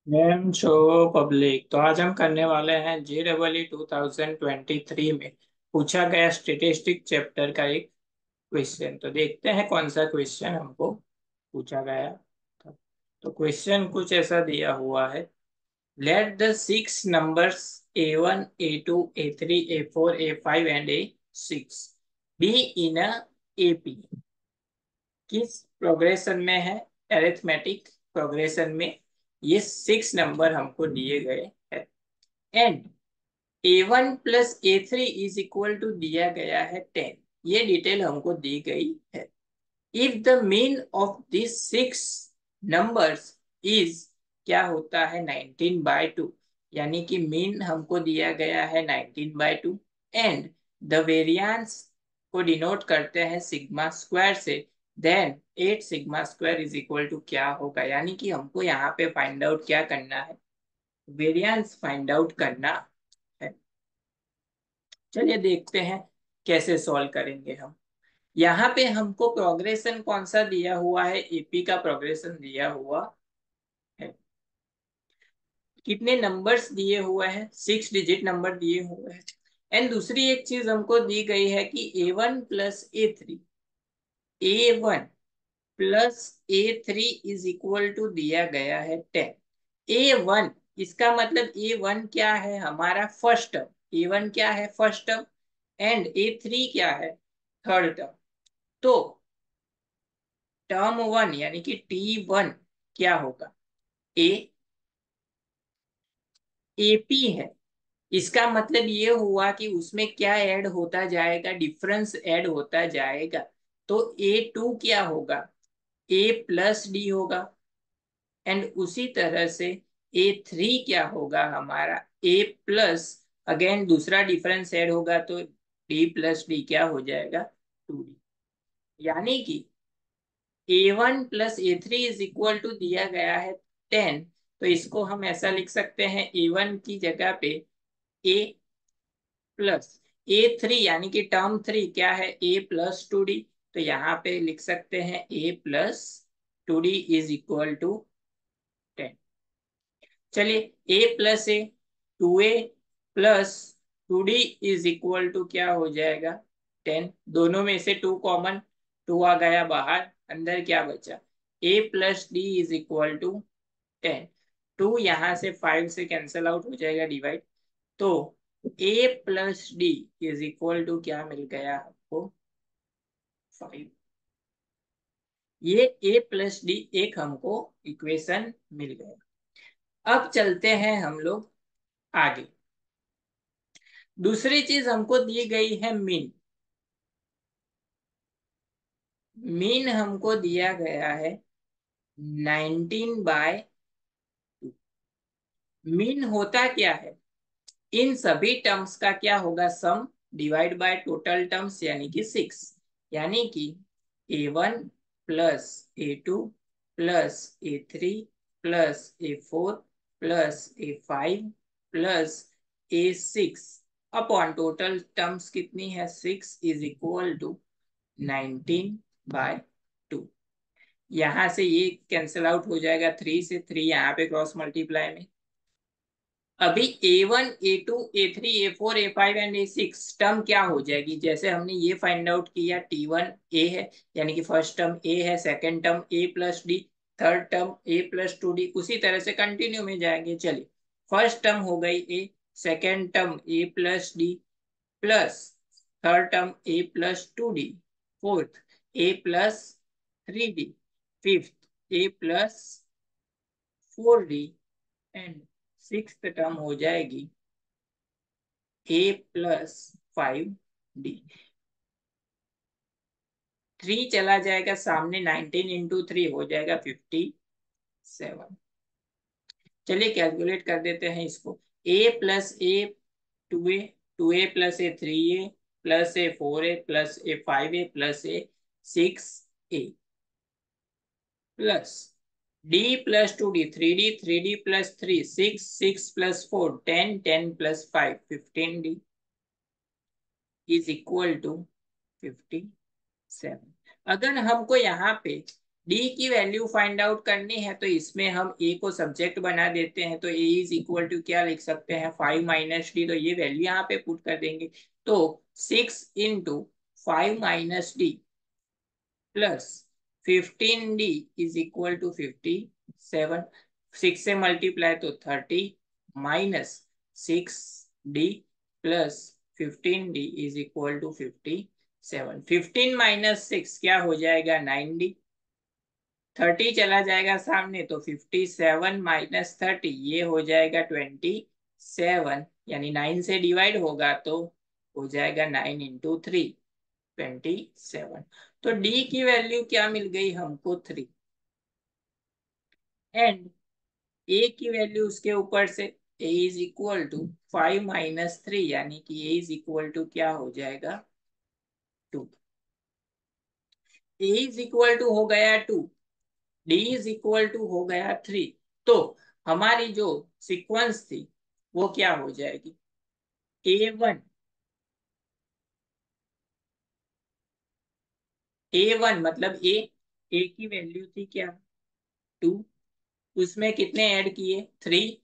Ma'am show public. तो आज हम करने वाले हैं JEE 2023 में पूछा गया स्टेटिस्टिक चैप्टर का एक क्वेश्चन। तो देखते हैं कौन सा क्वेश्चन हमको पूछा गया था। तो क्वेश्चन कुछ ऐसा दिया हुआ है। Let the six numbers A1 A2 A3 A4 A5 and A6 be in a AP। किस प्रोग्रेशन में है? अरिथमेटिक प्रोग्रेशन में ये सिक्स नंबर हमको दिए गए हैं। And A1 plus A3 is equal to दिया गया है 10। ये डिटेल हमको दी गई है। If the mean of this six numbers is, क्या होता है, 19/2। यानी कि मीन हमको दिया गया है 19/2। एंड द वेरियांस को डिनोट करते हैं सिग्मा स्क्वायर से। Then 8 sigma square is equal to क्या होगा? यानी कि हमको यहाँ पे फाइंड आउट क्या करना है? वेरियांस फाइंड आउट करना है। चलिए देखते हैं कैसे सॉल्व करेंगे हम। यहाँ पे हमको प्रोग्रेशन कौन सा दिया हुआ है? एपी का प्रोग्रेशन दिया हुआ है। कितने नंबर्स दिए हुए हैं? 6 डिजिट नंबर दिए हुए हैं। एंड दूसरी एक चीज हमको दी गई है कि A1 plus A3 is equal to दिया गया है 10। A1, इसका मतलब A1 क्या है? हमारा फर्स्ट टर्म। A1 क्या है? First term. एंड A3 क्या है? Third term. तो टर्म वन यानी कि T1 क्या होगा? ए एपी है। इसका मतलब ये हुआ कि उसमें क्या ऐड होता जाएगा? डिफरेंस ऐड होता जाएगा। तो A2 क्या होगा? A+D होगा। एंड उसी तरह से A3 क्या होगा हमारा? A+ अगेन दूसरा डिफरेंस ऐड होगा तो D+D क्या हो जाएगा? 2D। यानी कि A1 plus A3 is equal to दिया गया है 10। तो इसको हम ऐसा लिख सकते हैं, A1 की जगह पे A+A3 यानी कि टर्म थ्री क्या है? A+2D। तो यहाँ पे लिख सकते हैं A+2D इज इक्वल टू 10। चलिए A+A, 2A+2D is equal to क्या हो जाएगा? 10। दोनों में से 2 कॉमन, 2 आ गया बाहर, अंदर क्या बचा? A+D is equal to 10। 2 यहाँ से 5 से कैंसल आउट हो जाएगा, डिवाइड। तो A+D इज इक्वल टू क्या मिल गया आपको? 5। ये A+D एक हमको इक्वेशन मिल गया। अब चलते हैं हम लोग आगे। दूसरी चीज हमको दी गई है मीन। मीन हमको दिया गया है 19/2। मीन होता क्या है? इन सभी टर्म्स का क्या होगा? सम डिवाइड बाय टोटल टर्म्स यानी कि 6। यानी कि A1 plus A2 plus A3 plus A4 plus A6 upon total terms कितनी है? 6 इज इक्वल टू 19/2। यहां से ये कैंसिल आउट हो जाएगा, 3 से 3 यहाँ पे क्रॉस मल्टीप्लाई में। अभी A1 A2 A3 A4 A5 and A6 term क्या हो जाएगी? जैसे हमने ये फाइंड आउट किया, T1 A है यानी कि फर्स्ट टर्म A है, second term A+D, third term A+2D, उसी तरह से कंटिन्यू में जाएंगे। चलिए, फर्स्ट टर्म हो गई A, second term A+D plus third term A+2D, fourth A+3D, fifth A+4D and six term हो जाएगी A+5D। 3 चला जाएगा सामने, 19 × 3 हो जाएगा 57। चलिए कैलकुलेट कर देते हैं इसको। A+A 2A, 2A+A 3A plus A 4A plus A 5A plus A 6A plus D+2D 3D 3D+3 6 6+4 10 10+5 15D is equal to 57। अगर हमको यहाँ पे डी की वैल्यू फाइंड आउट करनी है तो इसमें हम ए को सब्जेक्ट बना देते हैं, तो ए इज इक्वल टू क्या लिख सकते हैं, 5 - डी, तो ये वैल्यू यहाँ पे पुट कर देंगे। तो 6 × 5 - D plus 15d is equal to 57। 6 से मल्टीप्लाई तो 30 minus 6d plus 15d is equal to 57। 15 - 6 क्या हो जाएगा, 9d। 30 चला जाएगा सामने तो 57 - 30 ये हो जाएगा 27, यानी 9 से डिवाइड होगा तो हो जाएगा 9 × 3, 27। तो डी की वैल्यू क्या मिल गई हमको, 3। एंड ए की वैल्यू उसके ऊपर से ए इज इक्वल टू 5 - 3, यानी कि ए इज इक्वल टू क्या हो जाएगा, 2। ए इज इक्वल टू हो गया 2, डी इज इक्वल टू हो गया 3। तो हमारी जो सीक्वेंस थी वो क्या हो जाएगी, ए वन मतलब ए की वैल्यू थी क्या, 2, उसमें कितने ऐड किए, 3,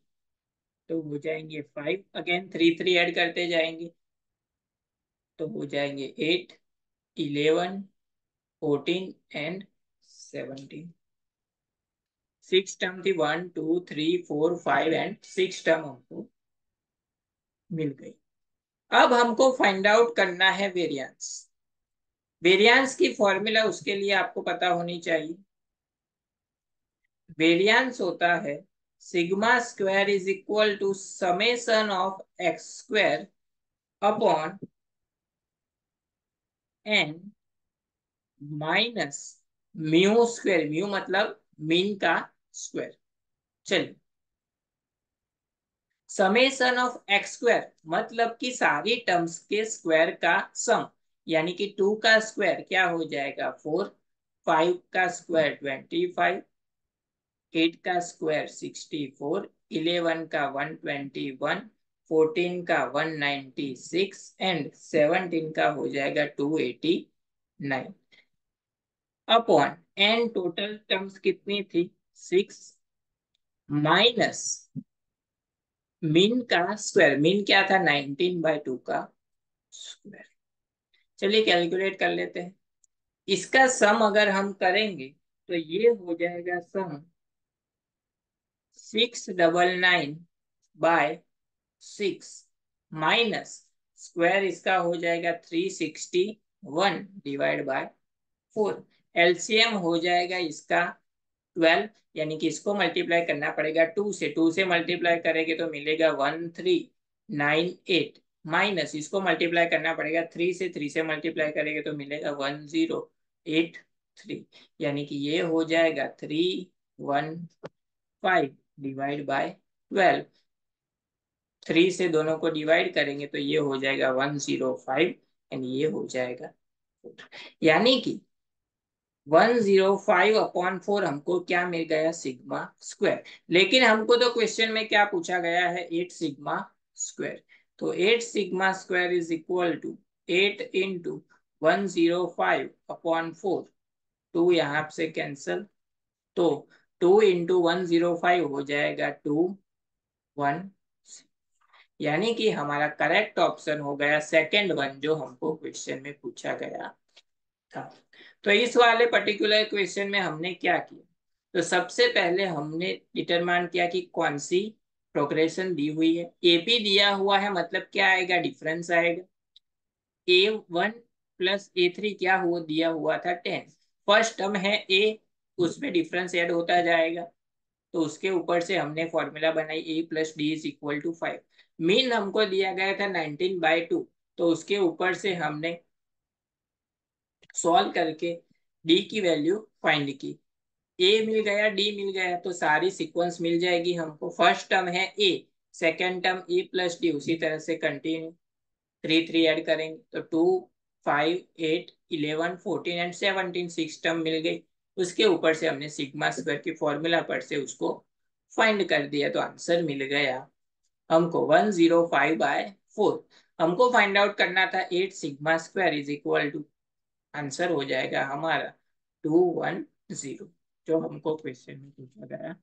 तो हो जाएंगे 5, अगेन 3 3 ऐड करते जाएंगे तो हो जाएंगे 8, 11, 14 एंड 17। 6 टर्म थी, 1 2 3 4 5 एंड 6 टर्म हमको मिल गई। अब हमको फाइंड आउट करना है वेरिएंस। वेरिएंस की फॉर्मूला उसके लिए आपको पता होनी चाहिए। वेरिएंस होता है sigma square is equal to summation of x square upon n minus mu square, mu मतलब मीन का स्क्वायर। चलिए, समेशन ऑफ एक्स स्क्वायर मतलब कि सारी टर्म्स के स्क्वायर का सम, यानी कि 2 का स्क्वायर क्या हो जाएगा, 4, 5 का स्क्वायर 25, 8 का स्क्वायर 64, 11 का 121, 14 का 196 एंड 17 का हो जाएगा 289 अपॉन एन टोटल टर्म्स कितनी थी, 6 माइनस मीन का स्क्वायर, मीन क्या था 19/2 का स्क्वायर। चलिए कैलकुलेट कर लेते हैं। इसका सम अगर हम करेंगे तो ये हो जाएगा सम 699/6 माइनस स्क्वायर इसका हो जाएगा 361/4। एलसीएम हो जाएगा इसका 12, यानी कि इसको मल्टीप्लाई करना पड़ेगा 2 से, 2 से मल्टीप्लाई करेंगे तो मिलेगा 1398 माइनस इसको मल्टीप्लाई करना पड़ेगा 3 से, 3 से मल्टीप्लाई करेंगे तो मिलेगा 1083, यानी कि ये हो जाएगा 315/12। 3 से दोनों को डिवाइड करेंगे तो ये हो जाएगा 105 एंड ये हो जाएगा, यानी कि 105/4 हमको क्या मिल गया, सिग्मा स्क्वायर। लेकिन हमको तो क्वेश्चन में क्या पूछा गया है, 8 सिग्मा स्क्वायर। तो 8 sigma square is equal to 8 into 105/4, 2 यहाँ से कैंसल, तो 2 इंटू 105 हो जाएगा 21, यानी कि हमारा करेक्ट ऑप्शन हो गया सेकेंड वन जो हमको क्वेश्चन में पूछा गया था। तो इस वाले पर्टिकुलर क्वेश्चन में हमने क्या किया, तो सबसे पहले हमने डिटरमाइन किया कि कौन सी प्रोग्रेशन दी हुई है। एपी दिया हुआ है मतलब क्या आएगा, डिफरेंस आएगा। A1 प्लस A3 क्या हुआ, दिया हुआ था 10। फर्स्ट टर्म है ए, उसमें डिफरेंस ऐड होता जाएगा, तो उसके ऊपर से हमने फॉर्मूला बनाई A + D = 5। मीन हमको दिया गया था 19/2, तो उसके ऊपर से हमने सॉल्व करके डी की वैल्यू फाइंड की। ए मिल गया, डी मिल गया, तो सारी सीक्वेंस मिल जाएगी हमको। फर्स्ट टर्म है ए, सेकेंड टर्म A + D, उसी तरह से कंटिन्यू 3 3 ऐड करेंगे तो 2 5 8 11 14 एंड 17, 6 टर्म मिल गई। उसके ऊपर से हमने सिग्मा स्क्वायर की फॉर्मूला पर से उसको फाइंड कर दिया, तो आंसर मिल गया हमको 105/4। हमको फाइंड आउट करना था 8 sigma square is equal to, answer हो जाएगा हमारा 219। जीरो, जो हमको क्वेश्चन में पूछा गया।